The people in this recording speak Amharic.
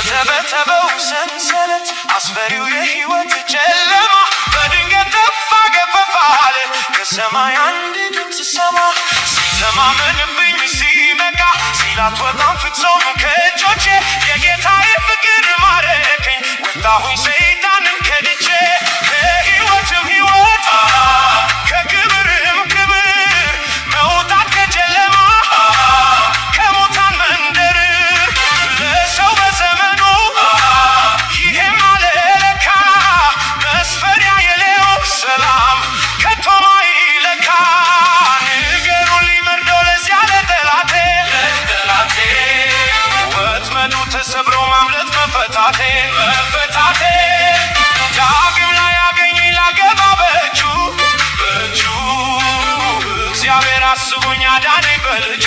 በተበተበው ሰንሰለት አስፈሪው የሕይወት ጨለማ በድንገት ጠፋ ገፈፍ አለ ከሰማይ አንድ ድምፅ ሲተማመንብኝ ሲመካ ሲላት ወጣም ፍጹም ከእጆቼ የጌታዬ ፍቅር ማረከኝ ወጣሁኝ ሰይጣንን ከድቼ ከሕይወትም ሕይወት ከክብርም ክብር መውጣት ከጨለማ ከሞታን መንደር ለሰው በዘመኑ ይሄም አለለካ መስፈሪያ የሌለው ሰላም ከቶማ ይለካ ንገሩልኝ መርዶ ለዚያ ለጠላቴ ወጥመዱ ተሰብሮ ማምለጥ መፈታቴ ዳግም ላይ ያገኘኝ ላገባ በእጁ እግዚአብሔር አስቦኝ አዳነኝ በልጁ